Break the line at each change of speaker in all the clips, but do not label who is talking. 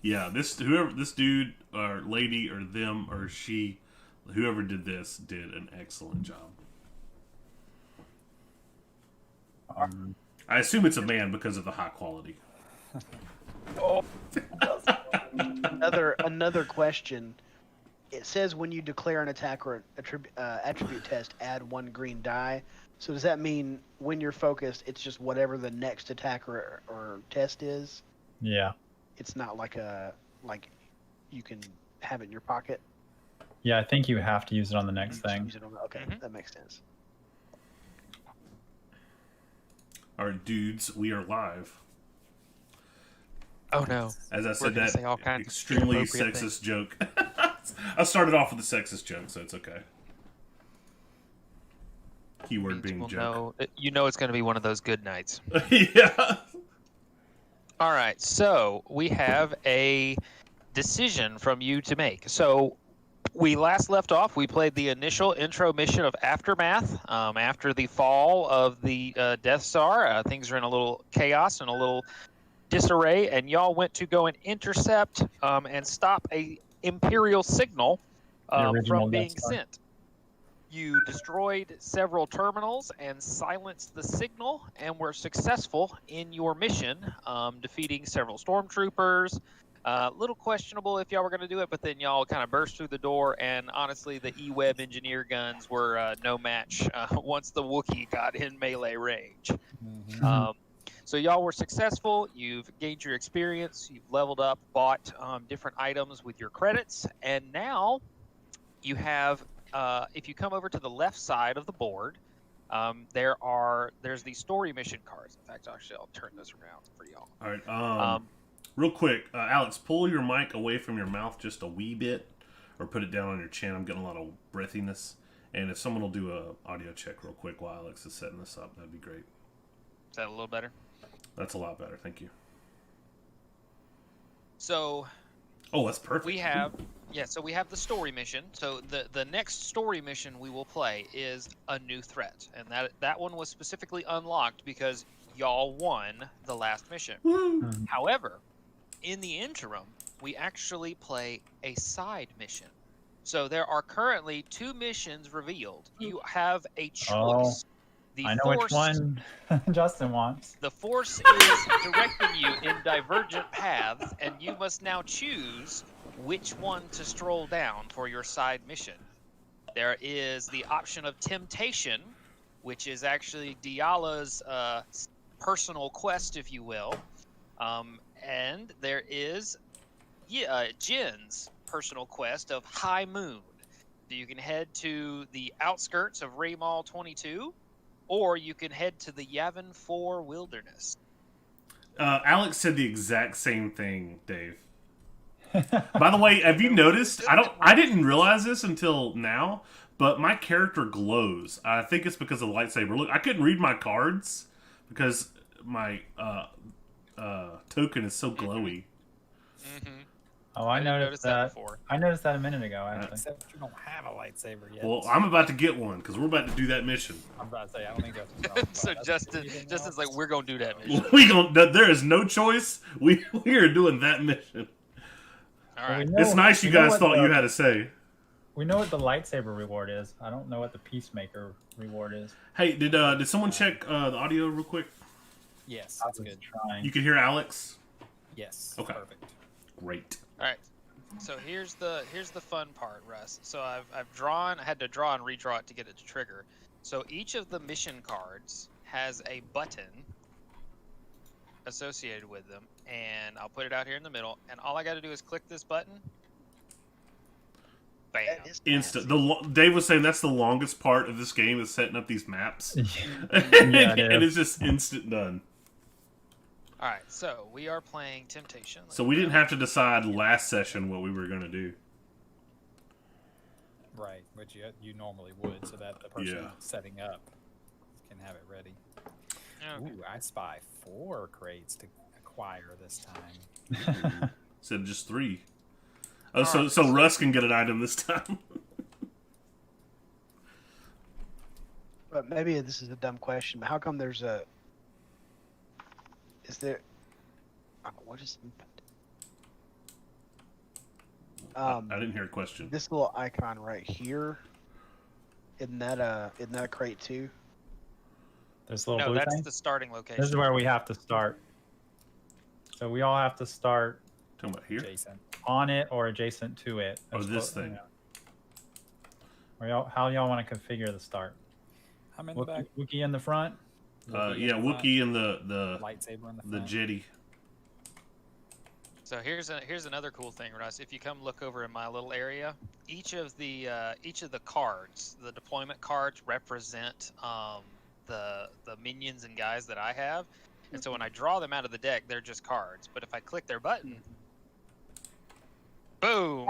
Yeah, this dude or lady or them or she, whoever did this did an excellent job. I assume it's a man because of the high quality.
Oh,
Another question. It says when you declare an attack or attribute test, add 1 green die. So does that mean when you're focused, it's just whatever the next attack or test is?
yeah.
It's not like you can have it in your pocket.
Yeah, I think you have to use it on the next thing.
Okay, that makes sense.
All right, dudes, we are live.
Oh no!
As I
We're
said,
gonna
that
say all kinds of
extremely
inappropriate
sexist joke. I started off with a sexist joke, so it's okay. Keyword being joke.
You know it's going to be one of those good nights.
Yeah.
All right, so we have a decision from you to make. So we last left off. We played the initial intro mission of Aftermath. After the fall of the Death Star, things are in a little chaos and a little disarray, and y'all went to go and intercept and stop a Imperial signal from being sent. You destroyed several terminals and silenced the signal, and were successful in your mission, defeating several stormtroopers. Little questionable if y'all were going to do it, but then y'all kind of burst through the door, and honestly, the E-Web engineer guns were no match once the Wookiee got in melee range. So y'all were successful. You've gained your experience. You've leveled up, bought different items with your credits, and now you have. If you come over to the left side of the board, there's the story mission cards. In fact, actually, I'll turn this around for y'all.
All right. Real quick, Alex, pull your mic away from your mouth just a wee bit, or put it down on your chin. I'm getting a lot of breathiness. And if someone will do a audio check real quick while Alex is setting this up, that'd be great.
Is that a little better?
That's a lot better. Thank you.
So.
Oh, that's perfect.
So we have the story mission. So the next story mission we will play is a new threat, and that one was specifically unlocked because y'all won the last mission. However, in the interim, we actually play a side mission. So there are currently 2 missions revealed. You have a choice.
I know which one Justin wants.
The Force is directing you in divergent paths, and you must now choose which one to stroll down for your side mission. There is the option of temptation, which is actually Diala's personal quest, if you will. And there is Jin's personal quest of High Moon. So you can head to the outskirts of Raymal 22, or you can head to the Yavin 4 wilderness.
Alex said the exact same thing, Dave. By the way, have you noticed? I didn't realize this until now, but my character glows. I think it's because of the lightsaber. Look, I couldn't read my cards because my token is so glowy.
Oh, I noticed that.
Before.
I noticed that a minute ago, actually.
Except you don't have a lightsaber yet.
Well, I'm about to get one because we're about to do that mission.
I'm about to say, I don't think that's
So Justin's like, we're gonna do that mission.
There is no choice. We are doing that mission.
All right.
It's nice you guys thought you had to say.
We know what the lightsaber reward is. I don't know what the peacemaker reward is.
Hey, did someone check the audio real quick?
Yes, that's good.
Trying.
You can hear Alex?
Yes.
Okay.
Perfect.
Great.
All right. So here's the fun part, Russ. So I had to draw and redraw it to get it to trigger. So each of the mission cards has a button associated with them, and I'll put it out here in the middle, and all I got to do is click this button. Bam.
Instant. Dave was saying that's the longest part of this game is setting up these maps.
And
it's just instant done.
All right, so we are playing Temptation.
So we didn't have to decide last session what we were going to do.
Right, which you normally would, so that the person setting up can have it ready.
Okay.
Ooh, I spy 4 crates to acquire this time.
Instead of just 3. Oh, so Russ can get an item this time.
But maybe this is a dumb question, but how come there's a... Is there... What is...
I didn't hear a question.
This little icon right here, isn't that a crate too?
This little
No,
blue
that's
thing.
the starting location.
This is where we have to start. So we all have to start
Talking about here?
Jason.
on it or adjacent to it.
Oh,
That's
this
what-
thing.
How y'all want to configure the start?
I'm in the back.
Wookie in the front.
Wookie in
Yeah,
the front,
Wookie and the
lightsaber in the front.
jetty.
So here's another cool thing, Russ. If you come look over in my little area, each of the cards, the deployment cards, represent the minions and guys that I have. And so when I draw them out of the deck, they're just cards. But if I click their button, boom!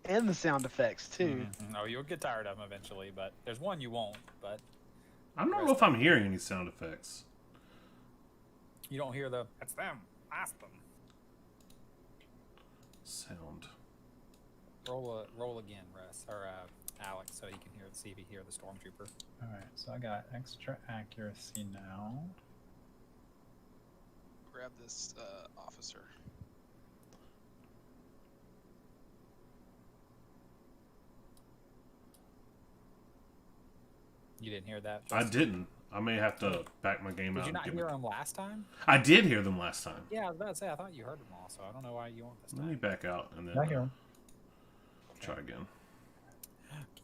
And the sound effects too.
No, you'll get tired of them eventually, but there's one you won't. But
I don't know if I'm hearing any sound effects.
you don't hear the "That's them, ask them."
Sound.
Roll again, Russ or Alex, so he can see if he hear the stormtrooper.
All right, so I got extra accuracy now.
Grab this officer.
You didn't hear that?
I
Justin?
didn't. I may have to back my game
Did
out.
you
and
not
give
hear
it-
them last time?
I did hear them last time.
Yeah, I was about to say I thought you heard them all, so I don't know why you won't this
Let me
time.
back out and then
I hear 'em.
try again.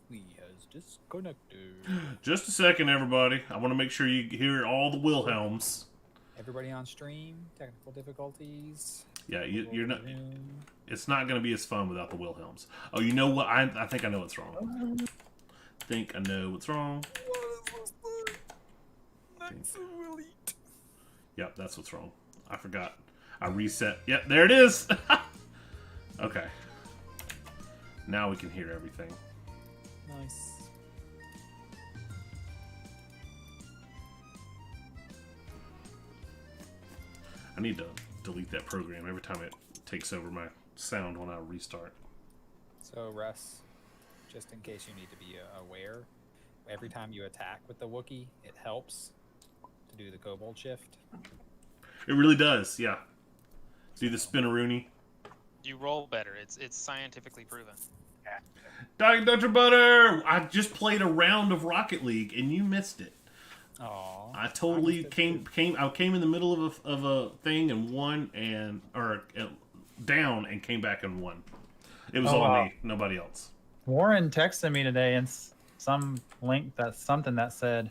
Kiwi has disconnected.
Just a second, everybody. I want to make sure you hear all the Wilhelms.
Everybody on stream, technical difficulties.
Yeah, you're not.
Zoom.
It's not going to be as fun without the Wilhelms. Oh, you know what? I think I know what's wrong. Think I know what's wrong. Yep, that's what's wrong. I forgot. I reset. Yep, there it is. Okay. Now we can hear everything.
Nice.
I need to delete that program every time it takes over my sound when I restart.
So, Russ, just in case you need to be aware, every time you attack with the Wookiee, it helps to do the kobold shift.
It really does, yeah. Do the spinaroonie.
You roll better. It's scientifically proven.
Dying Dr. Butter! I just played a round of Rocket League and you missed it.
Aww.
I totally came in the middle of a thing and won down and came back and won. It was all me, nobody else.
Warren texted me today and some link something that said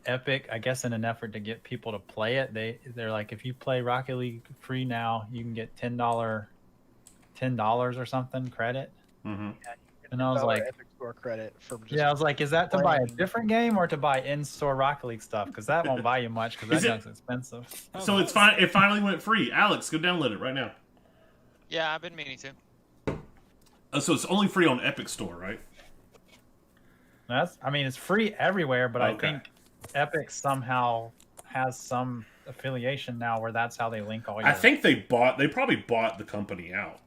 Epic, I guess in an effort to get people to play it, they're like, if you play Rocket League free now, you can get $10 or something credit.
Mm-hmm.
And I was like,
Epic Store credit for just
yeah, I was like, is that to buy a
playing.
different game or to buy in-store Rocket League stuff? Because that won't buy you much because
Is
that
it-
game's expensive.
So it's fine. It finally went free. Alex, go download it right now.
Yeah, I've been meaning to.
So it's only free on Epic Store, right?
It's free everywhere, but
Okay.
I think Epic somehow has some affiliation now where that's how they link all your.
I think they probably bought the company out.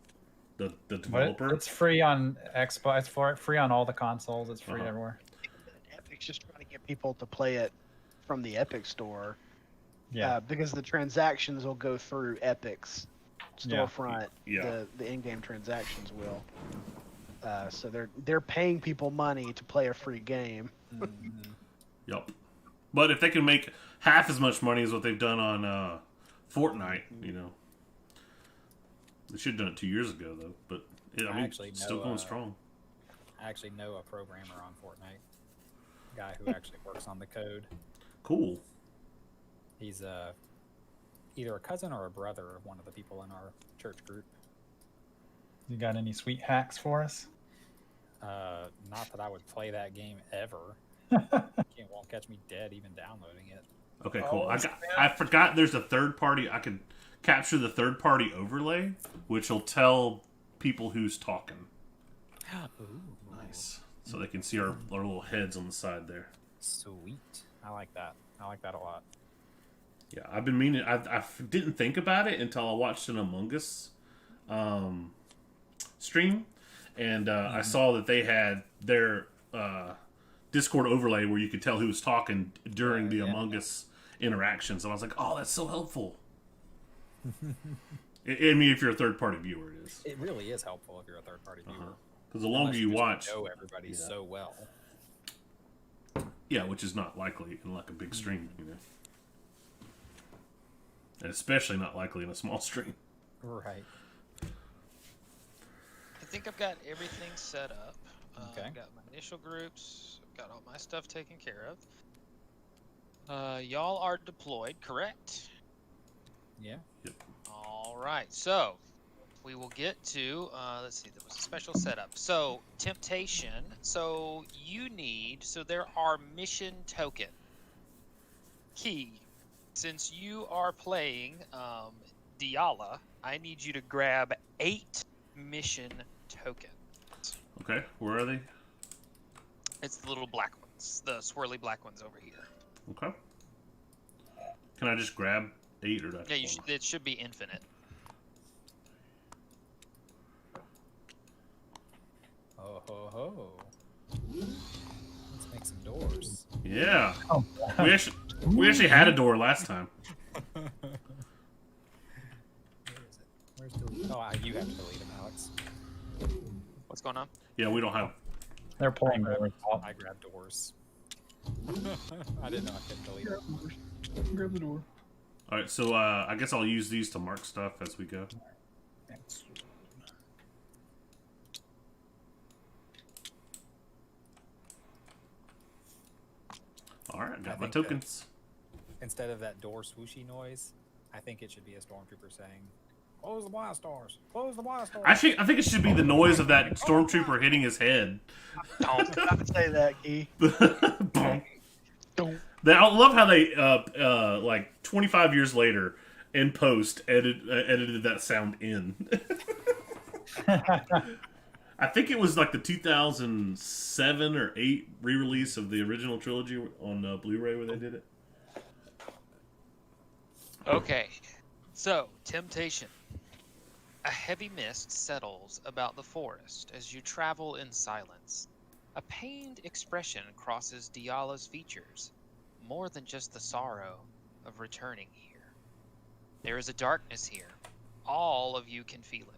The
But
developer.
it's free on Xbox. It's free on all the consoles. It's free
Uh-huh.
everywhere.
Epic's just trying to get people to play it from the Epic Store.
Yeah.
Because the transactions will go through Epic's storefront.
Yeah.
The in-game transactions will. So they're paying people money to play a free game.
Yep. But if they can make half as much money as what they've done on Fortnite, they should have done it 2 years ago, though. But
actually
it's still
know,
going strong.
I actually know a programmer on Fortnite, a guy who actually works on the code.
Cool.
He's either a cousin or a brother of one of the people in our church group.
You got any sweet hacks for us?
Not that I would play that game ever. It won't catch me dead even downloading it.
Okay, cool.
Oh,
I forgot there's a third party. I could capture the third party overlay, which will tell people who's talking.
Ooh,
Nice. So they can see our little heads on the side there.
sweet. I like that. I like that a lot.
Yeah, I've been meaning. I didn't think about it until I watched an Among Us stream, and I saw that they had their Discord overlay where you could tell who was talking during the Among Us interactions, and I was like, "Oh, that's so helpful." I mean, if you're a third-party viewer, it is.
It really is helpful if you're a third-party viewer.
Because the longer
Unless
you
just
watch,
know everybody so well.
yeah, which is not likely in like a big stream, and especially not likely in a small stream.
Right.
I think I've got everything set up.
Okay.
I've got my initial groups. I've got all my stuff taken care of. Y'all are deployed, correct?
Yeah.
All right. So we will get to. Let's see. There was a special setup. So temptation. So you need. So there are mission token. Key. Since you are playing Diala, I need you to grab 8 mission tokens.
Okay, where are they?
It's the little black ones, the swirly black ones over here.
Okay. Can I just grab 8 or that?
Yeah, it should be infinite.
Oh ho ho. Let's make some doors.
Yeah.
Oh,
We actually had a door last time.
Where is it? Where's the? Oh, you have to delete them, Alex.
What's going on?
Yeah, we don't have.
they're pulling doors out.
I grabbed doors. I didn't know I could delete them.
Grab the door.
All right, so I guess I'll use these to mark stuff as we go. All right, got my
think
tokens.
Instead of that door swooshy noise, I think it should be a stormtrooper saying, "Close the blast doors! Close the blast doors!"
I think it should be the noise of that stormtrooper hitting his head.
Don't say that, Key. Don't.
I love how they like 25 years later in post edited that sound in. I think it was like the 2007 or 8 re-release of the original trilogy on Blu-ray where they did it.
Okay, so temptation. A heavy mist settles about the forest as you travel in silence. A pained expression crosses Diala's features, more than just the sorrow of returning here. There is a darkness here. All of you can feel it.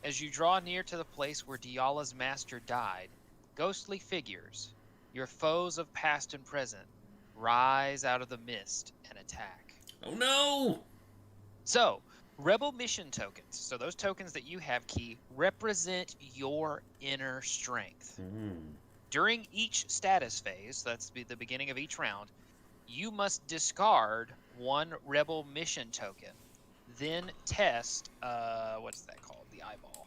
As you draw near to the place where Diala's master died, ghostly figures, your foes of past and present, rise out of the mist and attack.
Oh no!
So, Rebel mission tokens, so those tokens that you have, Key, represent your inner strength. During each status phase, that's the beginning of each round, you must discard 1 Rebel mission token, then test, what's that called? The eyeball.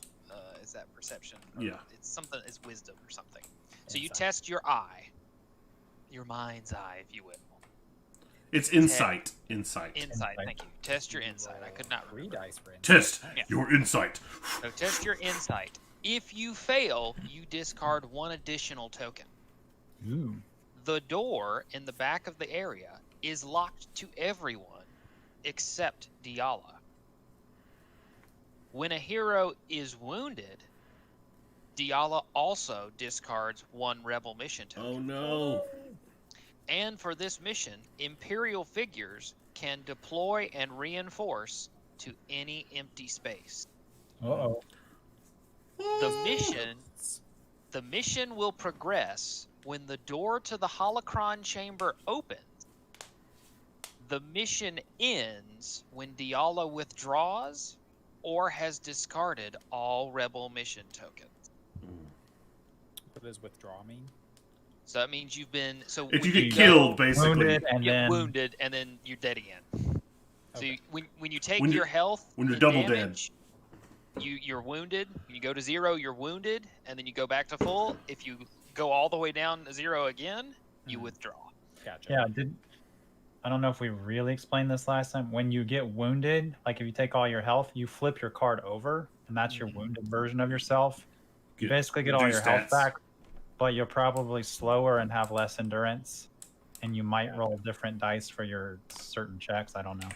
Is that perception? Or
Yeah.
It's something, it's wisdom or something. So you
Insight.
test your eye. Your mind's eye, if you will.
It's insight. Insight.
Insight, thank you. Test your insight. I could not
3
remember.
dice for insight.
Test
Yeah.
your insight.
So test your insight. If you fail, you discard 1 additional token.
Ooh.
The door in the back of the area is locked to everyone except Diala. When a hero is wounded, Diala also discards 1 Rebel mission token.
Oh no!
And for this mission, Imperial figures can deploy and reinforce to any empty space.
Uh-oh.
The mission will progress when the door to the holocron chamber opens. The mission ends when Diala withdraws or has discarded all Rebel mission tokens.
What does withdraw mean?
So that means you've been
If
when
you get
go-
killed, basically.
Wounded and
you get
then
wounded and then you're dead again. So
Okay.
when you take
When you're-
your health,
when you're
and
double dead.
damage, you're wounded. When you go to 0, you're wounded, and then you go back to full. If you go all the way down to 0 again, you withdraw.
Gotcha.
yeah, I don't know if we really explained this last time. When you get wounded, like if you take all your health, you flip your card over, and that's your wounded version of yourself. You basically get all your
reduced
health
stats.
back, but you're probably slower and have less endurance, and you might roll different dice for your certain checks. I don't know.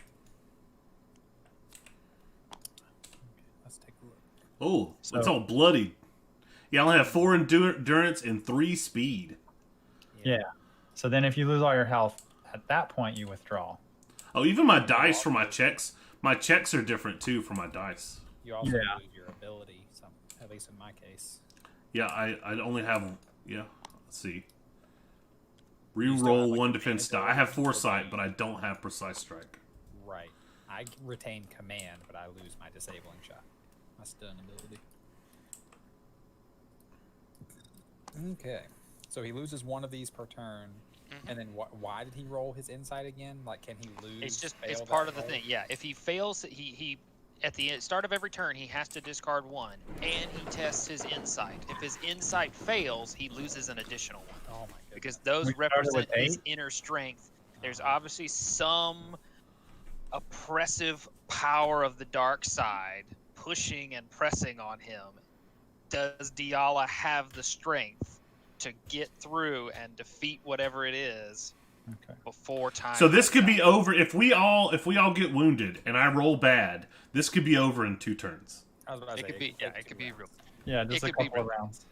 Let's take a look.
Oh,
So-
it's all bloodied. You only have 4 endurance and 3 speed.
Yeah. So then if you lose all your health, at that point you withdraw.
Oh, even my dice for my checks My checks are different too for my dice.
You also
Yeah.
lose your ability, some, at least in my case.
Yeah, I only have. Yeah, let's see.
You still have,
Reroll
like,
one
command
defense die. I have
ability or
foresight,
do
but I don't have precise strike.
Right. I retain command, but I lose my disabling shot. My stun ability. Okay. So he loses one of these per turn. And then why did he roll his insight again? Like, can he lose?
It's
fail that
part of the
roll?
thing. Yeah, if he fails, he at the start of every turn he has to discard one, and he tests his insight. If his insight fails, he loses an additional one
Oh my goodness.
because those
We started
represent
with
his
8?
inner strength. There's obviously some oppressive power of the dark side pushing and pressing on him. Does Diala have the strength to get through and defeat whatever it is
Okay.
before time?
So this
runs
could be
out?
over if we all get wounded and I roll bad. This could be over in 2 turns.
I was about to
It
say,
could be, yeah,
take
it could
2
be
rounds.
real.
Yeah, just a
could be
couple of
real.
rounds.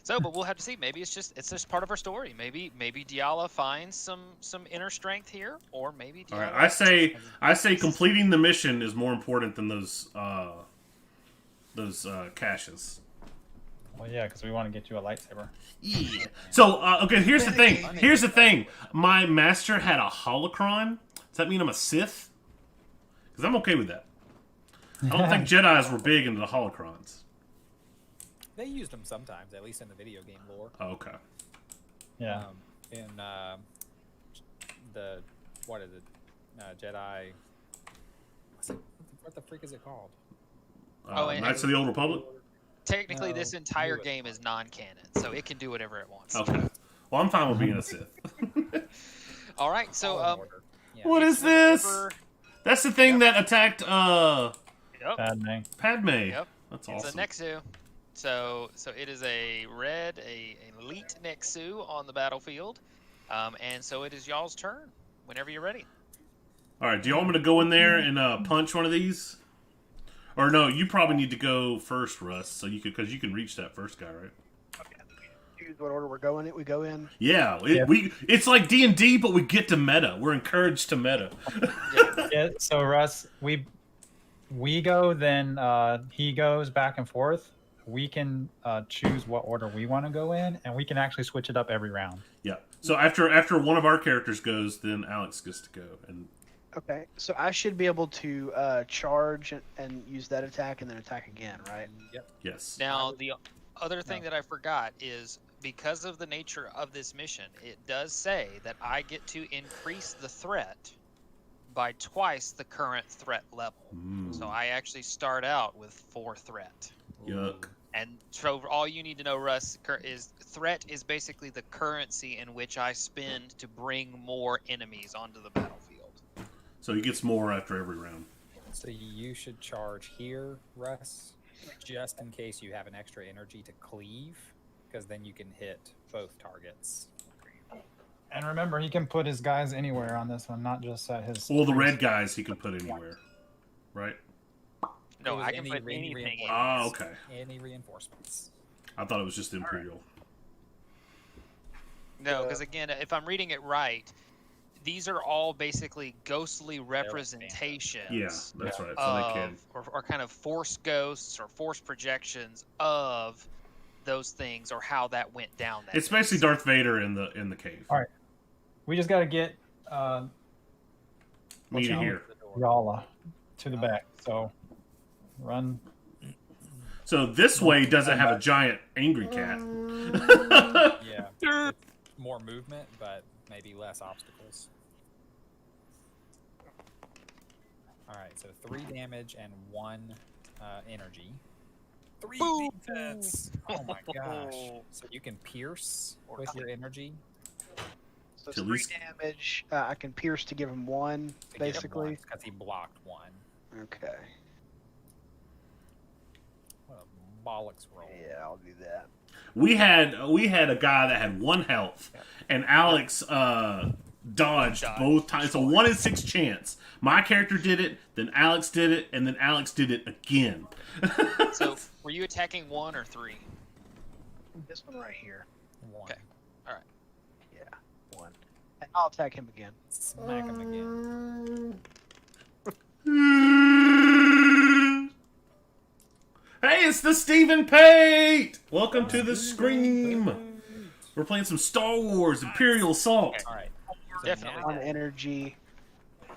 So, but we'll have to see. Maybe it's just part of our story. Maybe Diala finds some inner strength here, or maybe
All
Diala.
right, I say completing the mission is more important than those caches.
Well, yeah, because we want to get you a lightsaber.
Yeah. So okay, here's the thing. Here's the thing. My master had a holocron. Does that mean I'm a Sith? Because I'm okay with that. I don't think Jedi's were big into the holocrons.
They used them sometimes, at least in the video game lore.
Oh, okay.
Yeah.
In the what is it? Jedi. What the freak is it called?
And
Knights of the Old Republic.
Technically,
No,
this entire
do it.
game is non-canon, so it can do whatever it wants.
Okay. Well, I'm fine with being a Sith.
All right, so
All in order. Yeah.
What is this? That's the thing that attacked
Yep.
Bad name.
Padme.
Yep.
That's
It's
awesome.
a Nexu. So it is a red, an elite Nexu on the battlefield, and so it is y'all's turn whenever you're ready.
All right. Do you want me to go in there and punch one of these? Or no, you probably need to go first, Russ, so because you can reach that first guy, right?
Choose what order we're going in. We go in.
Yeah,
Yeah.
It's like D&D, but we get to meta. We're encouraged to meta.
Yeah, so Russ, we go, then he goes back and forth. We can choose what order we want to go in, and we can actually switch it up every round.
Yeah. So after one of our characters goes, then Alex gets to go. And
Okay, so I should be able to charge and use that attack and then attack again, right?
Yep.
yes.
Now, the other thing that I forgot is because of the nature of this mission, it does say that I get to increase the threat by twice the current threat level. So I actually start out with 4 threat.
Yuck.
And so all you need to know, Russ, is threat is basically the currency in which I spend to bring more enemies onto the battlefield.
So he gets more after every round.
So you should charge here, Russ, just in case you have an extra energy to cleave, because then you can hit both targets.
And remember, he can put his guys anywhere on this one, not just at his.
Well, the red guys he can put anywhere, right?
No,
It was
I can put
any
anything in.
Ah, okay.
Any reinforcements?
I thought it was just Imperial.
No, because again, if I'm reading it right, these are all basically ghostly representations.
Yeah, that's right. So they can.
Or kind of force ghosts or force projections of those things or how that went down. That
It's basically
day.
Darth Vader in the cave.
All right. We just got to get
Me to here.
Yala to the back. So run.
So this way doesn't have a giant angry cat.
Yeah. It's more movement, but maybe less obstacles. Alright, so 3 damage and 1 energy. 3
Boom.
defense! Oh my gosh. So you can pierce with your energy.
So
To
3
least-
damage. I can pierce to give him 1, basically.
Because he blocked 1.
Okay.
What a bollocks roll.
Yeah, I'll do that.
We had a guy that had 1 health, and Alex dodged both times. It's a 1 in 6 chance. My character did it, then Alex did it, and then Alex did it again.
So were you attacking 1 or 3?
This one right here.
1.
Okay.
Yeah, 1. And I'll attack him again.
Smack him again.
It's the Stephen Pate! Welcome to the Scream! We're playing some Star Wars Imperial Assault.
All right. So
Definitely.
now-
On energy,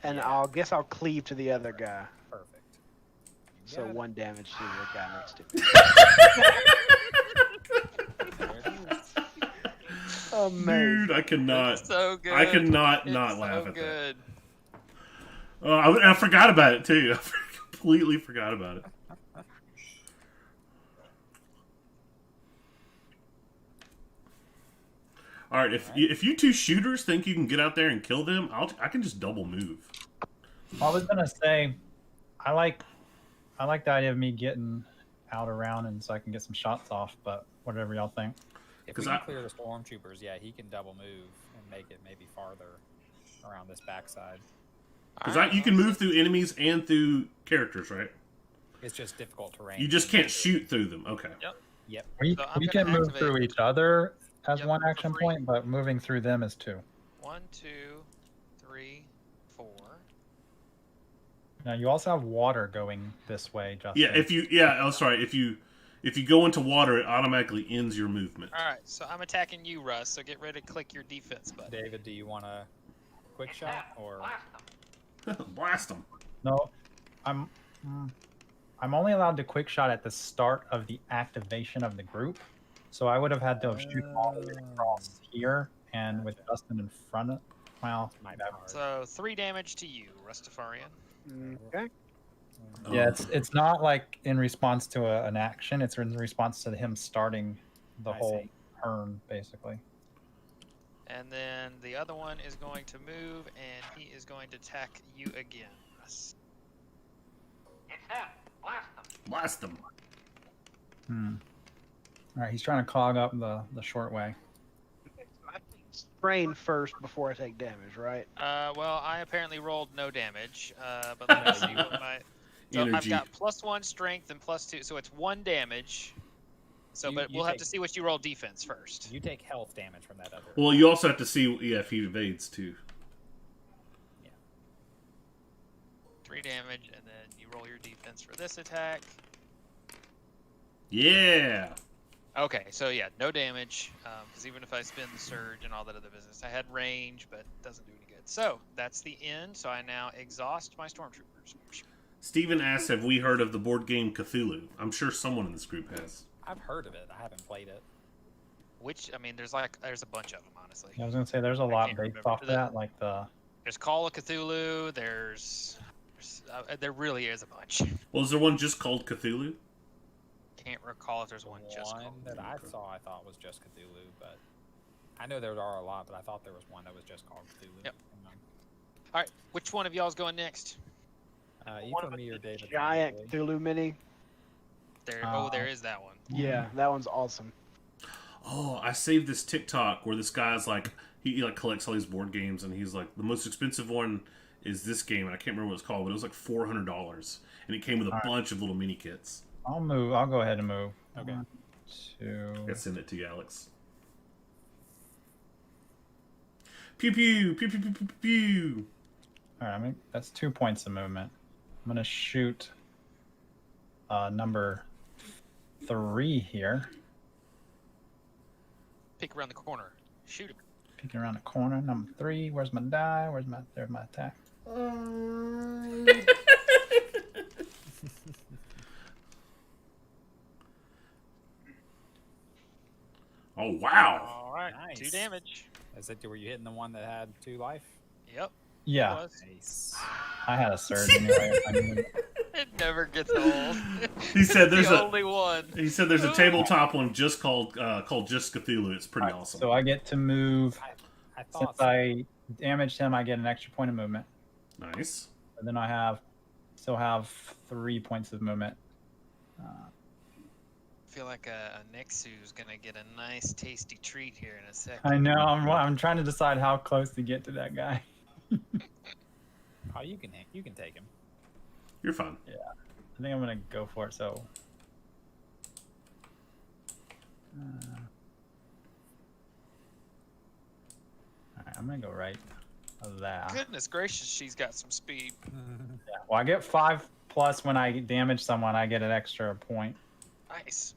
and
Yeah.
I'll guess I'll cleave to the other guy.
Perfect. You
So
got it.
1 damage to the guy next to me.
There it is.
Amazing.
Dude, I cannot.
So good.
I cannot
It's
not
so
laugh at that.
good.
Oh, I forgot about it too. I completely forgot about it. All right, if you two shooters think you can get out there and kill them, I can just double move.
I was gonna say, I like the idea of me getting out around and so I can get some shots off. But whatever y'all think.
If
'Cause
we can
I-
clear the stormtroopers, yeah, he can double move and make it maybe farther around this backside.
Because you can move through enemies and through characters, right?
It's just difficult terrain.
You just can't shoot through them. Okay.
Yep.
We,
So I'm
we
gonna
can move
activate-
through each other as
Yep,
one
for
action
free.
point, but moving through them is 2.
1, 2, 3, 4.
Now you also have water going this way, Justin.
Yeah, sorry. If you go into water, it automatically ends your movement.
All right, so I'm attacking you, Russ. So get ready to click your defense button.
David, do you want a quick shot or?
Blast them.
No, I'm only allowed to quick shot at the start of the activation of the group. So I would have had to have shoot all the way across here and with Justin in front of. Well,
My
that-
bad.
So 3 damage to you, Rustafarian.
Okay.
yeah, it's not like in response to an action. It's in response to him starting the
I
whole
see.
turn, basically.
And then the other one is going to move, and he is going to attack you again, Russ.
Blast them.
All right, he's trying to clog up the short way.
Sprain first before I take damage, right?
Well, I apparently rolled no damage, but let me see what my... So I've
Energy.
got +1 strength and +2, so it's 1 damage. So,
You-
but
you
we'll have
take-
to see what you roll defense first.
You take health damage from that other.
Well, you also have to see if he evades too.
3 damage, and then you roll your defense for this attack.
Yeah.
Okay, so yeah, no damage, because even if I spin the surge and all that other business, I had range, but it doesn't do any good. So that's the end. So I now exhaust my stormtroopers.
Steven asks, have we heard of the board game Cthulhu? I'm sure someone in this group has.
I've heard of it. I haven't played it.
Which, I mean, there's a bunch of them, honestly.
I was gonna say there's a lot
can't
based
remember.
off that, like the.
There's Call of Cthulhu. There really is a bunch.
Well, is there one just called Cthulhu?
Can't recall if there's one just
One
called.
that I saw, I thought was just Cthulhu, but I know there are a lot, but I thought there was one that was just called Cthulhu.
Yep. All right, which one of y'all's going next?
Either me or David.
Giant
probably.
Cthulhu mini.
There is that one.
Yeah, that one's awesome.
Oh, I saved this TikTok where this guy's like, he like collects all these board games, and he's like, the most expensive one is this game, and I can't remember what it's called, but it was like $400, and it came with a bunch of little mini kits.
I'll move. I'll go ahead and move.
Okay.
2.
I gotta send it to you, Alex. Pew pew pew pew pew pew pew.
All right, that's 2 points of movement. I'm gonna shoot number 3 here.
Pick around the corner. Shoot him.
Peeking around the corner. Number 3. Where's my die? There's my attack.
Oh wow!
All right,
Nice.
2 damage.
Is it were you hitting the one that had 2 life?
Yep.
Yeah,
Was.
Nice.
I had a surge anyway. I mean,
It never gets old.
He said there's
the
a
only one.
he said there's a tabletop one just called just Cthulhu. It's pretty
alright,
awesome.
so I get to move.
I
Since
thought so.
I damaged him, I get an extra point of movement.
Nice.
And then I still have 3 points of movement.
I feel like a Nexu's gonna get a nice, tasty treat here in a second.
I know. I'm trying to decide how close to get to that guy.
Oh, you can take him.
You're fine.
I think I'm gonna go for it. So. Alright, I'm gonna go right there.
Goodness gracious, she's got some speed.
Yeah. Well, I get 5 plus when I damage someone. I get an extra point.
I Nice.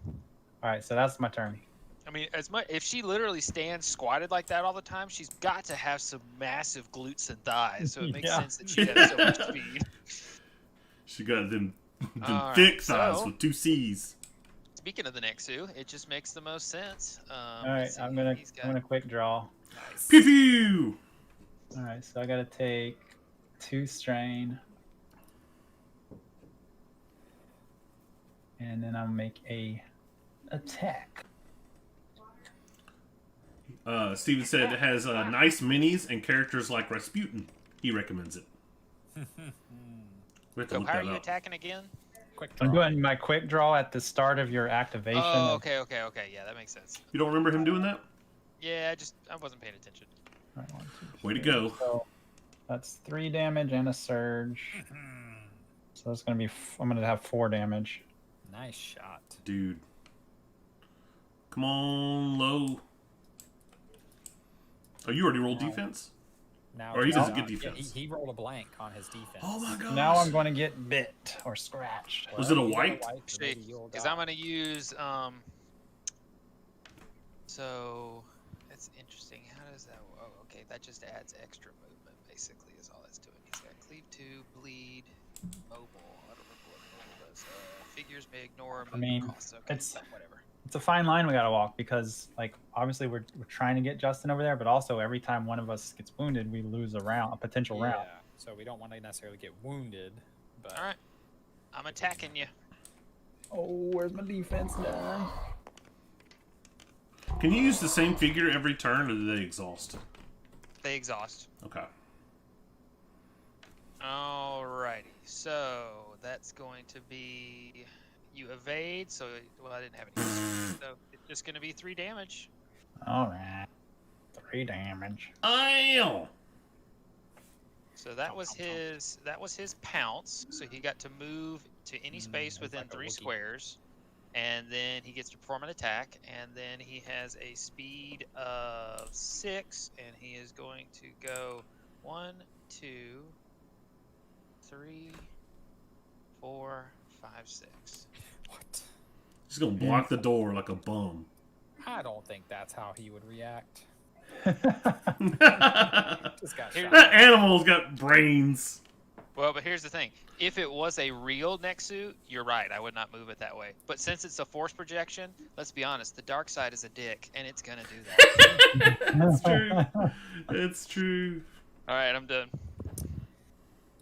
All right, so that's my turn.
I mean, as much if she literally stands squatted like that all the time, she's got to have some massive glutes and thighs. So it makes
Yeah.
sense that she has so much speed.
She got them
All
thick
right,
thighs
so-
with 2 C's.
Speaking of the Nexu, it just makes the most sense.
All right,
let's see,
I'm gonna
he's got-
I'm gonna quick draw.
Nice.
Pew pew.
All right, so I gotta take 2 strain, and then I'll make a attack.
Steven said it has nice minis and characters like Rasputin. He recommends it. We have to
So
look
how are
that
you
up.
attacking again?
Quick
I'm
draw.
doing my quick draw at the start of your activation.
Oh, okay. Yeah, that makes sense.
You don't remember him doing that?
Yeah, I wasn't paying attention.
All right, 1, 2,
Way to
3.
go.
So that's 3 damage and a surge. So that's gonna be. I'm gonna have 4 damage.
Nice shot.
Dude. Come on, low. Oh, you already rolled defense?
Now
Or he
it's-
doesn't get
yeah,
defense.
he rolled a blank on his defense.
Oh my gosh.
Now I'm going to get bit or scratched.
Was it a
you got
white?
so maybe you'll
Because
die.
I'm gonna use So that's interesting. How does that? Oh, okay. That just adds extra movement. Basically, is all that's doing. He's got cleave 2, bleed, mobile. I don't remember what mobile does. Figures may ignore movement
mean,
costs. Okay,
it's-
whatever.
It's a fine line we gotta walk because, like, obviously we're trying to get Justin over there, but also every time one of us gets wounded, we lose a potential round.
Yeah, so we don't want to necessarily get wounded, but
All right. I'm attacking you.
Oh, where's my defense die?
Can you use the same figure every turn, or do they exhaust?
They exhaust.
Okay.
Alrighty. So that's going to be you evade. So I didn't have any. So it's just going to be 3 damage.
All right, 3 damage.
Ow!
So that was his pounce. So he got to move to any space
it's
within
like a
3
Wookie.
squares, and then he gets to perform an attack, and then he has a speed of 6, and he is going to go 1, 2, 3, 4, 5, 6.
what?
He's gonna block the door like a bum.
I don't think that's how he would react.
That
Just got
Here-
shot.
animal's got brains.
Well, but here's the thing. If it was a real Nexu, you're right. I would not move it that way. But since it's a force projection, let's be honest. The dark side is a dick, and it's going to do that.
It's true. It's true.
All right, I'm done.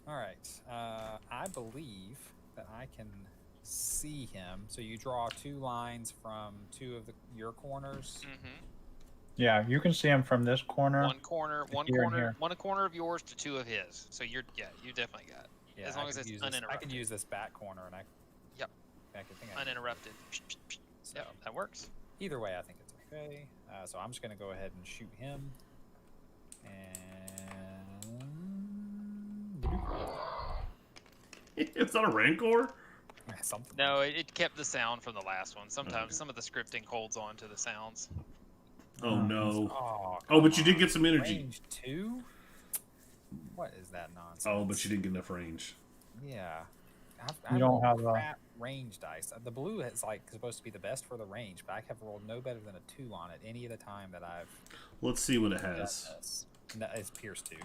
All right. I believe that I can see him. So you draw 2 lines from 2 of your corners.
Mm-hmm.
Yeah, you can see him from this corner.
One corner,
Here and here.
one corner of yours to 2 of his. So you definitely got it.
Yeah,
As long
I
as
could
it's
use this- I could
uninterrupted.
use this back corner, and I.
Yep.
I could think I
Uninterrupted.
So,
Yep, that works.
either way, I think it's okay. So I'm just gonna go ahead and shoot him. And
It's not a rancor.
something.
No, it kept the sound from the last one. Sometimes some of the scripting holds on to the sounds.
Oh no.
Oh,
Oh, but
come
you did
on.
get some energy.
Range 2? What is that nonsense?
Oh, but you didn't get enough range.
Yeah.
You don't
rolled
have a-
crap range dice. The blue is like supposed to be the best for the range, but I have rolled no better than a 2 on it any of the time that I've
Let's see what it
done
has.
this. No, it's Pierce 2.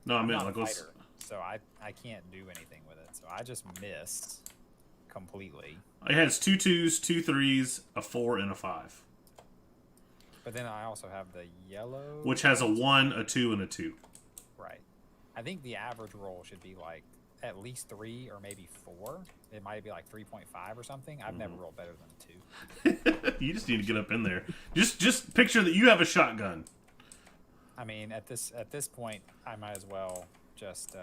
No, I
I'm
meant
not
like
a
let's.
fighter, so I can't do anything with it. So I just missed completely.
It has 2 2s, 2 3s, a 4, and a 5,
But then I also have the yellow,
which has a 1, a 2, and a 2.
right. I think the average roll should be like at least 3 or maybe 4. It might be like 3.5 or something. I've never rolled better than a 2.
You just need to get up in there. Just picture that you have a shotgun.
I mean, at this point, I might as well just.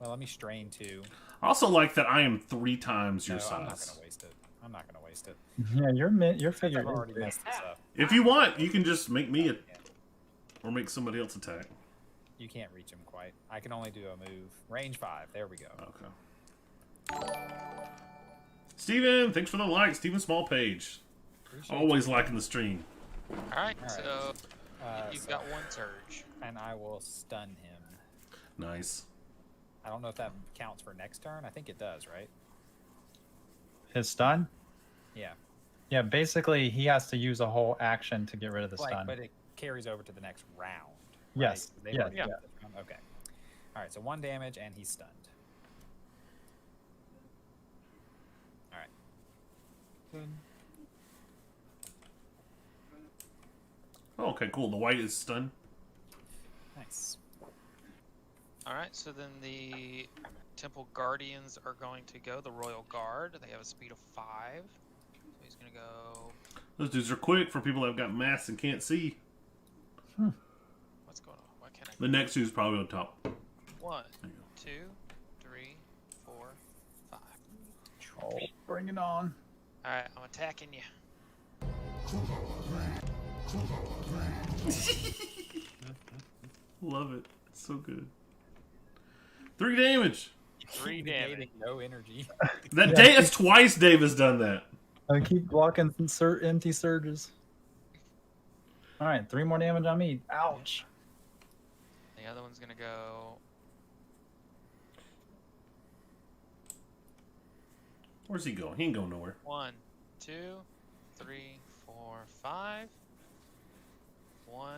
Well, let me strain 2.
I also like that I am 3 times your
No, I'm not
size.
gonna waste it. I'm not gonna waste it.
Yeah, your figure.
I've already
is big.
messed this up.
If you want, you can just make me or make somebody else attack.
You can't reach him quite. I can only do a move. Range 5. There we go.
Okay. Steven, thanks for the like. Steven Small Page.
Appreciate
Always
you.
liking the stream.
All right,
All right.
so you've
So-
got 1 surge.
and I will stun him.
Nice.
I don't know if that counts for next turn. I think it does, right?
His stun?
Yeah.
Yeah, basically he has to use a whole action to get rid of the
Like,
stun.
but it carries over to the next round.
Yes,
Right? They've
yes,
already
yeah.
got this round? Okay. All right. So 1 damage, and he's stunned. All right.
Oh, okay, cool. The white is stunned.
Nice.
All right, so then the Temple Guardians are going to go. The Royal Guard. They have a speed of 5. So he's going to go.
Those dudes are quick for people that have got masks and can't see.
What's going on? Why can't I?
The next dude's probably on top.
1, 2, 3, 4, 5.
Oh, bring it on.
All right, I'm attacking you.
Love it. It's so good. 3 damage.
3 damage.
Negating no energy.
That's twice Dave has done that.
I keep blocking empty surges. All right, 3 more damage on me. Ouch.
The other one's gonna go.
Where's he going? He ain't going nowhere.
1, 2, 3, 4, 5. 1.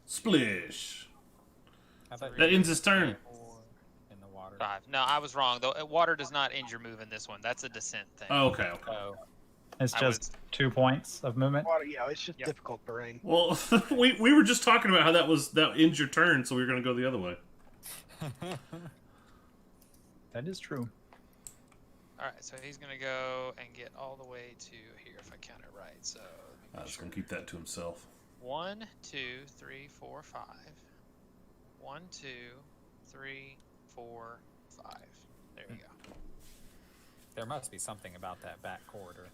Splish.
I thought
That
you
ends his turn.
4,
in the water.
5. No, I was wrong. Though water does not end your move in this one. That's a descent thing.
Oh, okay, okay.
Oh.
It's
I
just 2 points of movement.
Water, yeah, it's just
Yep.
difficult terrain.
Well, we were just talking about how that ends your turn, so we were gonna go the other way.
That is true.
All right, so he's gonna go and get all the way to here if I count it right. So
I was gonna keep that to himself.
1, 2, 3, 4, 5. 1, 2, 3, 4, 5. There you go.
There must be something about that back corridor.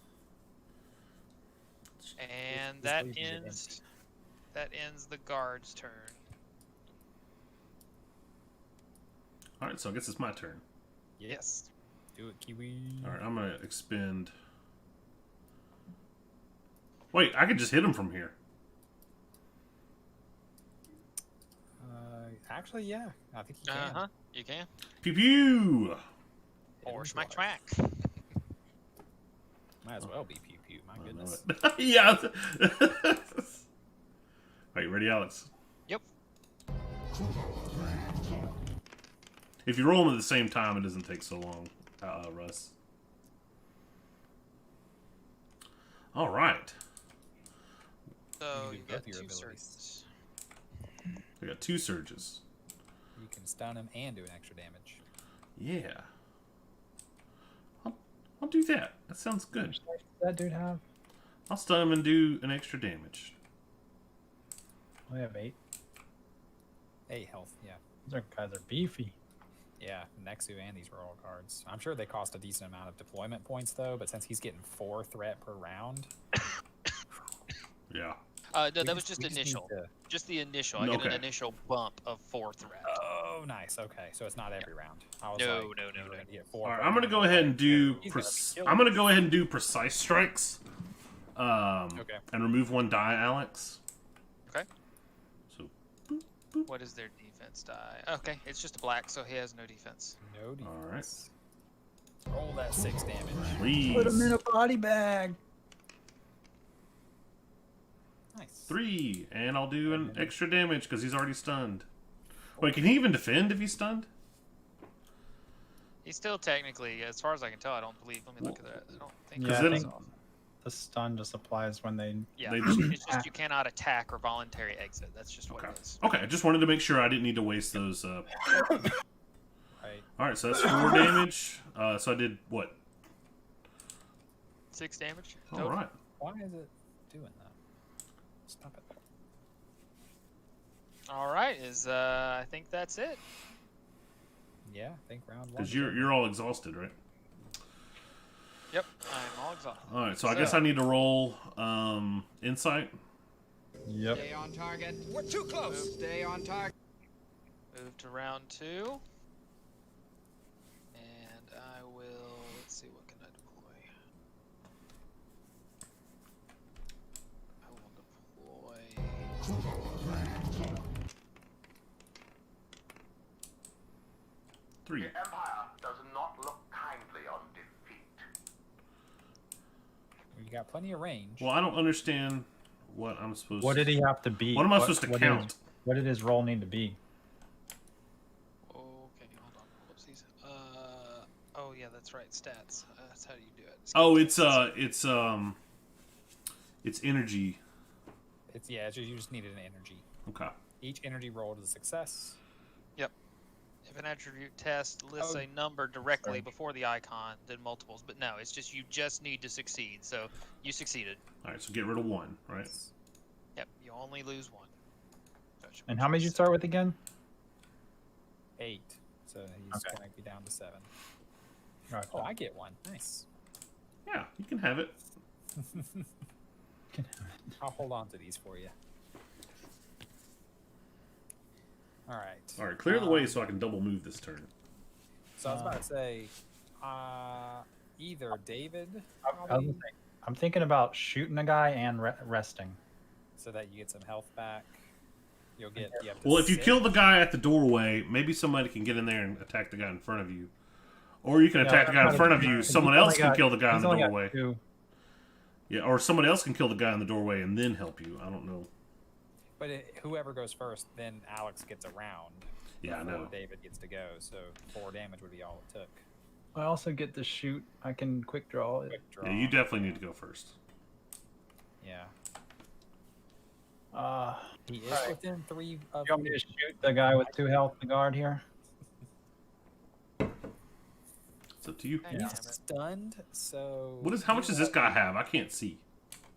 And
This
that
leaves me at
ends the guard's turn.
All right, so I guess it's my turn.
Yes.
Do it, Kiwi.
All right, I'm gonna expend. Wait, I could just hit him from here.
Actually, yeah. I think you can.
Uh huh. You can.
Pew pew.
Or
is
smack
water.
smack.
Might as well be pew pew. My
I know
goodness.
it. Yeah. Are you ready, Alex?
Yep.
If you roll them at the same time, it doesn't take so long, Russ. All right.
So
You
you
can do
got
both your
2
abilities.
surges.
We got 2 surges.
You can stun him and do an extra damage.
Yeah. I'll do that. That sounds
How
good.
much life does that dude have?
I'll stun him and do an extra damage.
We have 8.
8 health, yeah.
These guys are beefy.
Yeah, Nexu and these royal cards. I'm sure they cost a decent amount of deployment points, though, but since he's getting 4 threat per round...
Yeah.
No,
we
that was
just-
just
we just need
initial.
to-
Just the initial. I get an
Okay.
initial bump of 4 threat.
Oh, nice. Okay, so it's not every round. I was
No,
like,
no,
you're
no,
gonna
no.
get 4
All right,
per
I'm gonna
round.
go ahead and do.
He's gonna be killing
I'm gonna
us.
go ahead and do precise strikes.
Okay.
And remove 1 die, Alex.
Okay.
So
What is their defense die? Okay, it's just a black, so he has no defense.
No defense.
All right.
Roll that 6 damage.
Please.
Put him in a body bag.
Nice.
3, and I'll do an extra damage because he's already stunned. Wait, can he even defend if he's stunned?
He's still technically, as far as I can tell, I don't believe. Let me look at that. I don't think.
Yeah, I
then-
think the stun just applies when they...
Yeah,
they just-
it's just you cannot attack or voluntary exit. That's just what
Okay.
it is.
Okay, I just wanted to make sure I didn't need to waste those.
Right.
All right, so that's 4 damage. So I did what?
6 damage.
All
total.
right.
Why is it doing that? Stop it.
All right. I think that's it.
Yeah, I think round 1.
Because you're all exhausted, right?
Yep. I'm all exhausted.
All right, so I guess I need to roll insight.
Yep.
Stay on target. We're too close. Stay on target.
Move to round 2. And I will. Let's see, what can I deploy? I will deploy.
3.
The Empire does not look kindly on defeat.
got plenty of range.
Well, I don't understand what I'm supposed.
What did he have to be?
What am I supposed to count?
What did his role need to be?
Okay, hold on. Whoopsies. Oh yeah, that's right. Stats. That's how you do it.
Oh, it's energy.
You just needed an energy.
Okay.
Each energy roll is a success.
If an attribute test lists a number directly before the icon, then multiples. But no, it's just you just need to succeed. So you succeeded.
All right, so get rid of 1, right?
Yep, you only lose 1.
And how many did you start with again?
8. So he's going to be down to 7.
Right.
Oh, I get 1. Nice.
Yeah, you can have it.
I'll hold on to these for you. All right.
All right, clear the way so I can double move this turn.
So I was about to say, either David,
I'm thinking about shooting a guy and resting.
so that you get some health back. You'll get.
Well, if you kill the guy at the doorway, maybe somebody can get in there and attack the guy in front of you. Or you can attack the guy in front of you. Someone else can kill the guy in the doorway. Yeah, or someone else can kill the guy in the doorway and then help you. I don't know.
But whoever goes first, then Alex gets a round.
Yeah, I know.
David gets to go, so 4 damage would be all it took.
I also get to shoot. I can quick draw it.
Quick draw.
Yeah, you definitely need to go first.
Yeah. He is
Alright.
within 3 of.
You want me to shoot the guy with 2 health, the guard here?
It's up to you.
And he's stunned, so.
How much does this guy have? I can't see.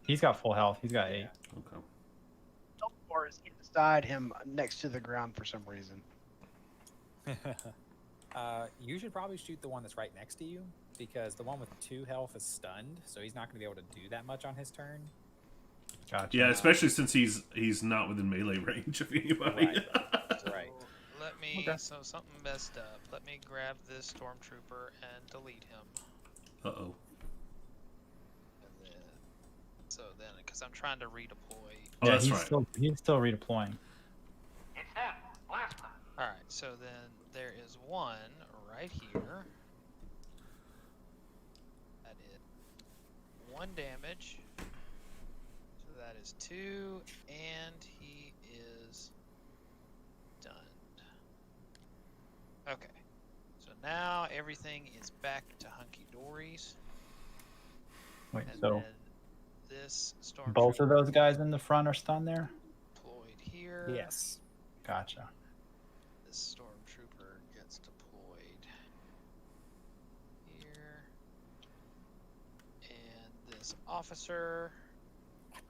He's got full health. He's got 8.
Okay.
Or is inside him next to the ground for some reason.
You should probably shoot the one that's right next to you, because the one with 2 health is stunned, so he's not going to be able to do that much on his turn.
Gotcha.
Yeah, especially since he's not within melee range of anybody.
Right. Right.
Let me.
Okay.
So something messed up. Let me grab this stormtrooper and delete him.
Uh-oh.
And then, because I'm trying to redeploy.
Oh,
Yeah,
that's
he's
right.
he's still redeploying.
All right. So then there is one right here. That is 1 damage. So that is 2, and he is done. Okay. So now everything is back to hunky dories.
Wait,
And
so
then this storm
both of those guys in the front are stunned there?
deployed here.
Yes.
Gotcha.
This stormtrooper gets deployed here. And this officer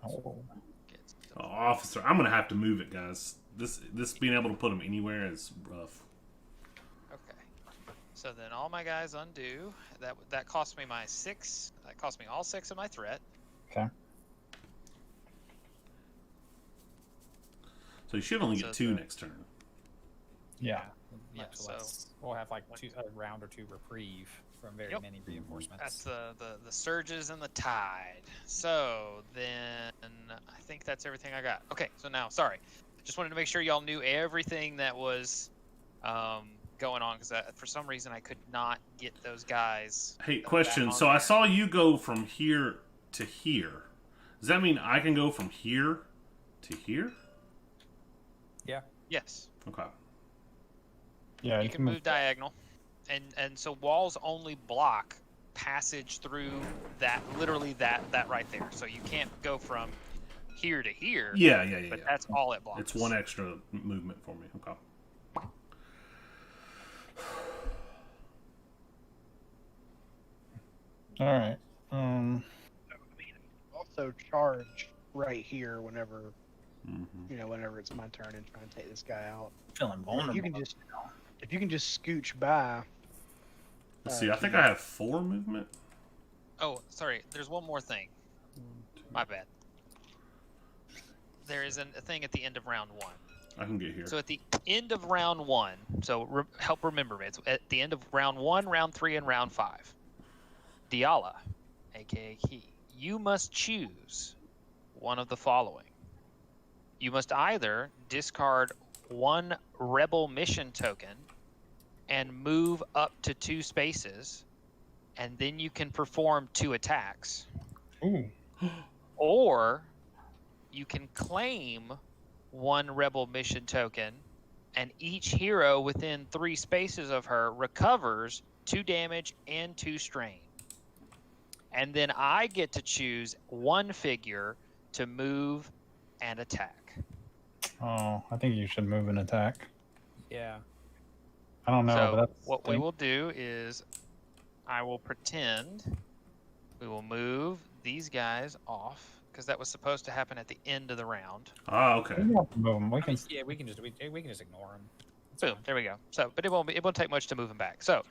Oh.
gets
Oh,
deployed.
officer, I'm gonna have to move it, guys. This being able to put him anywhere is rough.
Okay. So then all my guys undo. That cost me my 6. That cost me all 6 of my threat.
Okay.
So you should only
So
get 2
the-
next turn.
Yeah.
Yeah,
Much
so-
less. We'll have like a round or 2 reprieve from very
Yep.
many reinforcements.
That's the surges and the tide. So then I think that's everything I got. Okay, so now sorry, just wanted to make sure y'all knew everything that was going on, because for some reason I could not get those guys.
Hey,
back
question.
on
So I
there.
saw you go from here to here. Does that mean I can go from here to here?
Yeah.
Yes,
Okay.
Yeah,
you can move diagonal, and so walls only block passage through that, literally that right there. So you can't go from here to here.
Yeah.
But that's all it blocks.
It's 1 extra movement for me. Okay.
All right.
Also charge right here whenever
Mm-hmm.
whenever it's my turn and trying to take this guy out.
Feeling vulnerable.
You can just if you can just scooch by.
Let's see. I think I have 4 movement.
Oh, sorry. There's one more thing. My bad. There is a thing at the end of round 1.
I can get here.
So at the end of round 1, so help remember me. It's at the end of round 1, round 3, and round 5. Diala, aka Key, you must choose one of the following. You must either discard 1 rebel mission token and move up to 2 spaces, and then you can perform 2 attacks.
Ooh.
Or you can claim 1 rebel mission token, and each hero within 3 spaces of her recovers 2 damage and 2 strain. And then I get to choose 1 figure to move and attack.
Oh, I think you should move and attack.
Yeah.
I don't know, but
So
that's
what we will do is I will pretend we will move these guys off, because that was supposed to happen at the end of the round.
Ah, okay.
We don't have to move 'em. We
I
can.
mean, yeah, we can just ignore them.
Boom, there we go. So, but it won't take much to move them back. So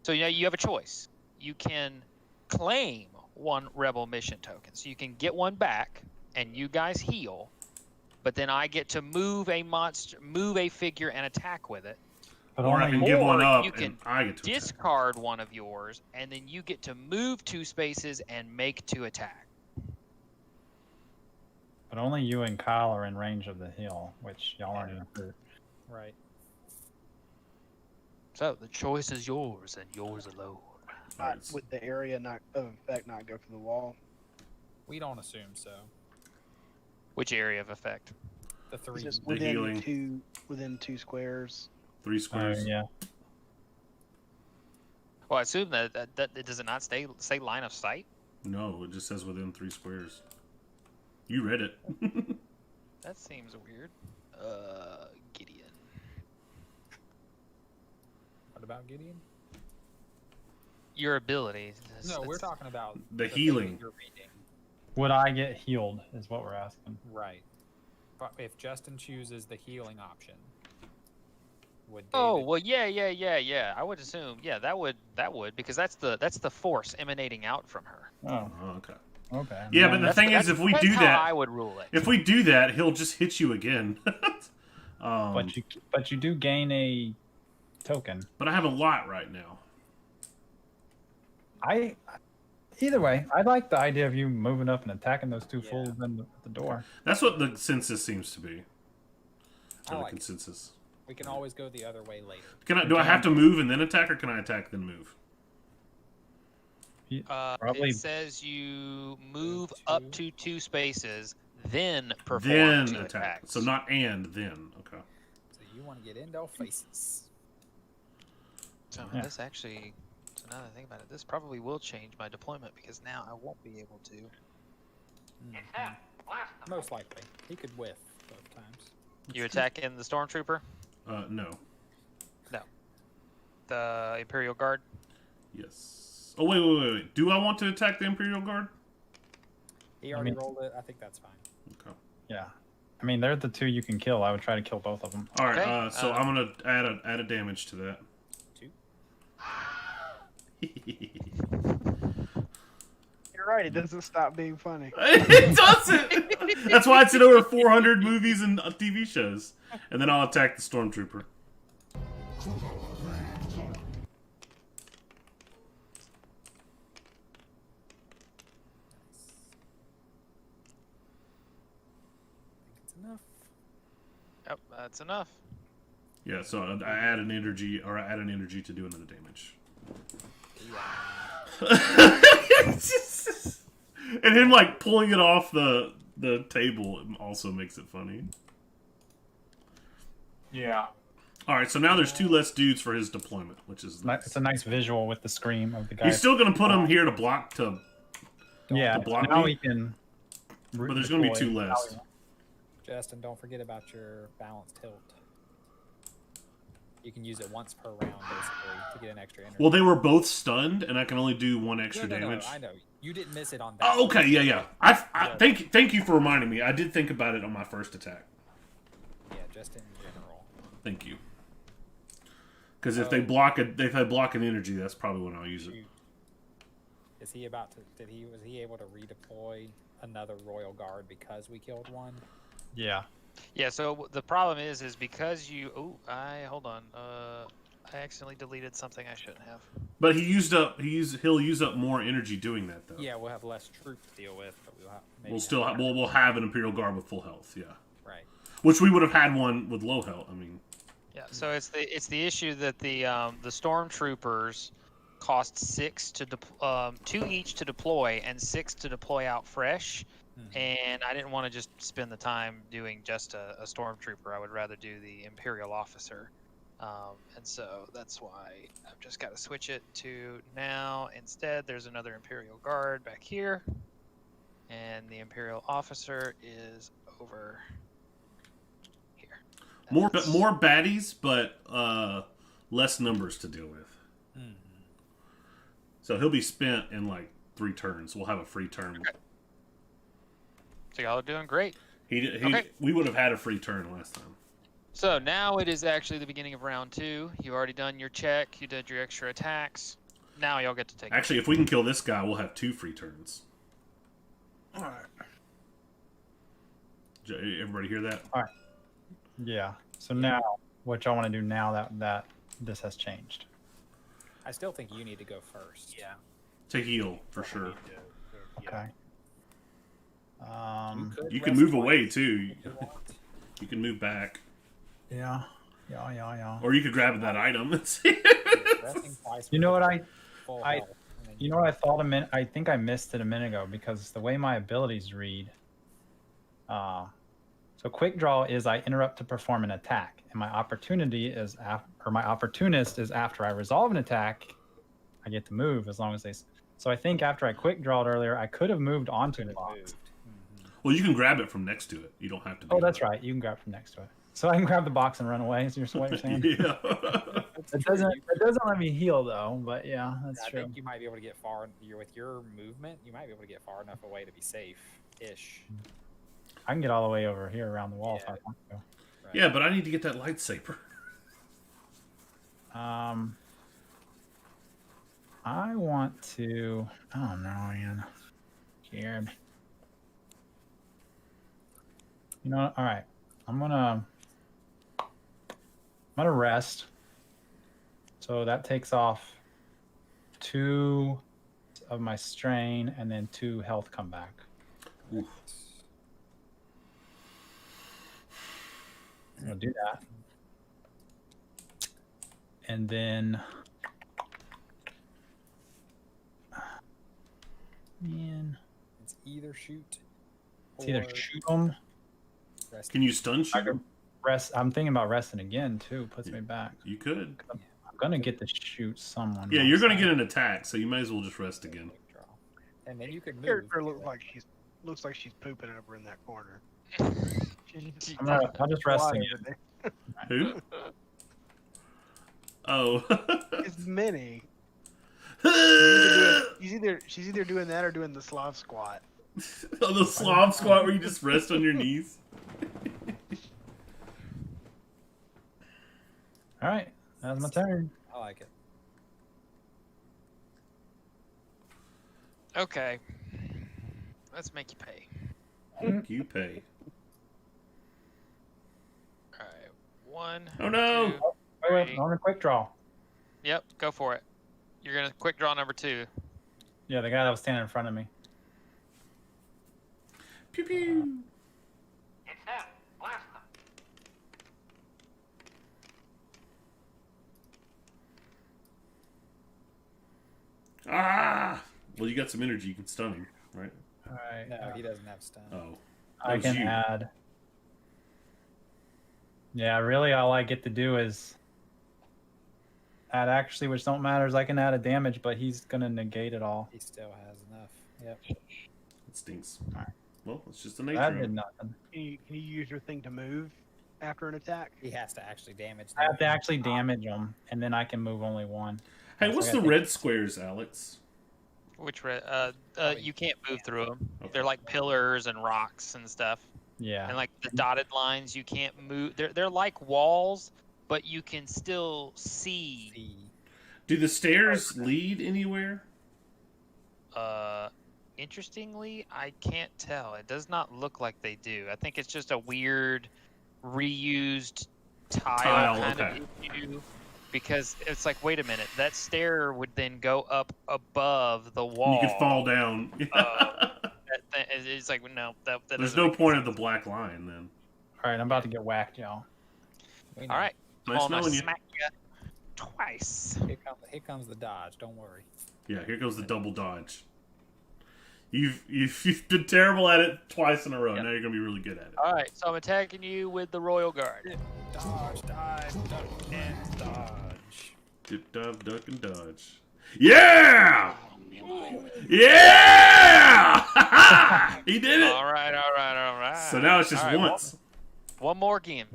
you have a choice. You can claim 1 rebel mission token, so you can get 1 back, and you guys heal. But then I get to move a figure, and attack with it.
But
Or I
only
can give one
Or
up
you
and
can
I get to attack.
discard 1 of yours, and then you get to move 2 spaces and make 2 attack.
But only you and Kyle are in range of the heal, which y'all aren't even hurt.
Right.
So the choice is yours, and yours alone.
Alright,
With the area not of effect not go for the wall.
We don't assume so.
Which area of effect?
The
It's
3.
just
The healing.
within 2 squares.
3 squares.
Yeah.
Well, I assume that does it not say line of sight?
No, it just says within 3 squares. You read it.
That seems weird. Gideon.
What about Gideon?
Your ability.
No, we're talking about
The
thing
healing.
that You're reading.
Would I get healed? Is what we're asking.
Right. But if Justin chooses the healing option, would David...
Oh well, yeah. I would assume, that would because that's the force emanating out from her.
Oh,
Oh, okay.
okay.
Yeah, but the thing is, if we
that's
do
how
that,
I would rule it.
if we do that, he'll just hit you again.
But you do gain a token.
But I have a lot right now.
Either way, I like the idea of you moving up and attacking those 2
Yeah.
fools in the door.
That's what the consensus seems to be.
I
Or the
like it.
consensus.
We can always go the other way later.
Do I have to move and then attack, or can I attack then move?
Probably-
It says you move up to 2 spaces, then perform
Then
2
attack.
attacks.
So not and then. Okay.
So you want to get into faces.
So
Yeah.
this actually, so now that I think about it, this probably will change my deployment, because now I won't be able to.
Most likely. He could whiff both times.
You attacking the stormtrooper,
No.
the Imperial Guard.
Yes. Oh wait. Do I want to attack the Imperial Guard?
He already
mean-
rolled it. I think that's fine.
Okay.
Yeah. I mean, they're the 2 you can kill. I would try to kill both of them.
All right.
Okay,
So I'm gonna add a damage to that.
2.
You're right. It doesn't stop being funny.
It doesn't. That's why it's in over 400 movies and TV shows. And then I'll attack the stormtrooper.
It's enough.
Yep, that's enough.
Yeah. So I add an energy, or I add an energy to do another damage. And him like pulling it off the table also makes it funny.
Yeah.
All right, so now there's 2 less dudes for his deployment, which is nice.
It's a nice visual with the scream of the guy.
He's still gonna put him here to block to,
yeah.
to block
Now
me,
we can.
but there's gonna be 2
deploy.
less.
Justin, don't forget about your balance tilt. You can use it once per round, basically, to get an extra energy.
Well, they were both stunned, and I can only do 1 extra
no,
damage.
I know. You didn't miss it on that.
Oh, okay, yeah. Thank you for reminding me. I did think about it on my first attack.
Yeah, just in general.
Thank you. Because if they block an energy, that's probably when I'll use it.
Is he about to? Was he able to redeploy another royal guard because we killed one?
Yeah.
Yeah. So the problem is because you. Hold on. I accidentally deleted something I shouldn't have.
But he'll use up more energy doing that though.
Yeah, we'll have less troop to deal with, but we'll have.
We'll still we'll have an Imperial Guard with full health. Yeah.
Right.
Which we would have had one with low health. I mean.
Yeah. So it's the issue that the stormtroopers cost 6 to 2 each to deploy and 6 to deploy out fresh. And I didn't want to just spend the time doing just a stormtrooper. I would rather do the Imperial officer. And so that's why I've just got to switch it to now. Instead, there's another Imperial guard back here. And the Imperial officer is over here.
More
That's-
baddies, but less numbers to deal with. So he'll be spent in like 3 turns. We'll have a free turn.
Okay. So y'all are doing great.
Okay. We would have had a free turn last time.
So now it is actually the beginning of round 2. You've already done your check. You did your extra attacks. Now y'all get to take.
Actually, if we can kill this guy, we'll have 2 free turns.
All right.
Everybody hear that?
All right. Yeah. So now, what y'all want to do now that this has changed?
I still think you need to go first.
Yeah.
To heal, for sure.
Okay.
You can
rest
move
twice
away, too.
if you want.
You can move back.
Yeah.
Or you could grab that item and see.
Resting twice
You know
with
what I
full
I-
health, and then
You know what I thought a minute? I think I missed it a minute ago because the way my abilities read. So quick draw is I interrupt to perform an attack, and my opportunity is my opportunist is after I resolve an attack, I get to move as long as they. So I think after I quick drawed earlier, I could have moved onto the
it
box.
moved.
Well, you can grab it from next to it. You don't have to do
Oh, that's
that.
right. You can grab from next to it. So I can grab the box and run away. Is what you're saying?
Yeah.
It doesn't let me heal though. But yeah, that's
I
true.
think you might be able to get far. With your movement, you might be able to get far enough away to be safe-ish.
I can get all the way over here around the wall if
Yeah.
I want to.
Right?
Yeah, but I need to get that lightsaber.
I want to. I don't know, man. Scared. You know, all right. I'm gonna rest. So that takes off 2 of my strain, and then 2 health come back.
Oof.
I'll do that, and then. Man,
It's either shoot.
it's either
or
shoot them.
rest.
Can you stun shoot
I could
him?
rest. I'm thinking about resting again too. Puts me back.
You could.
I'm gonna get to shoot someone.
Yeah, you're going to
else.
get an attack, so you might as well just rest again.
Quick draw. And then you could move.
Character looks like she's pooping over in that corner.
I'll just rest
Why
again.
over there?
Who? Oh.
It's Minnie. She's either doing that or doing the Slav squat.
Oh, the Slav squat where you just rest on your knees.
All right, that's my turn.
I like it.
Okay. Let's make you pay.
You pay.
All right. 1.
Oh, no.
2,
Wait,
3.
I'm gonna quick draw.
Yep. Go for it. You're gonna quick draw number 2.
Yeah, the guy that was standing in front of me.
Pew pew.
It's them. Blast them.
Ah! Well, you got some energy. You can stun him, right?
All right,
No, he doesn't have stun.
Oh.
I
that was
can
you.
add. Yeah, really, all I get to do is add actually, which don't matter is I can add a damage, but he's gonna negate it all.
He still has enough. Yep.
It stinks.
Alright.
Well, it's just the nature
That
of
did
it.
nothing.
Can you use your thing to move after an attack?
He has to actually damage.
I have to
them.
actually damage him, and then I can move only 1.
Hey,
So
what's
I
the
gotta
red squares, Alex?
Which you can't move through them.
Okay.
They're like pillars and rocks and stuff.
Yeah.
And like the dotted lines, you can't move. They're like walls, but you can still see.
See.
Do the stairs lead anywhere?
Interestingly, I can't tell. It does not look like they do. I think it's just a weird reused tile kind
okay.
of issue. Because it's like, wait a minute, that stair would then go up above the wall.
You could fall down.
It's like, no, that
There's
doesn't
no
make
point of
sense.
the black line then.
All right, I'm about to get whacked, y'all.
We know.
All right,
Nice
Colin, I
knowing you.
smack ya. twice.
Here comes the dodge. Don't worry.
Yeah, here goes the double dodge. You've been terrible at it twice in a row.
Yep.
Now you're gonna be really good at it.
All right, so I'm attacking you with the Royal Guard.
Dodge, dive, duck, and dodge.
Dip, dive, duck, and dodge. Yeah! Yeah! He did it!
All right.
So now it's just
All right,
once.
One more game.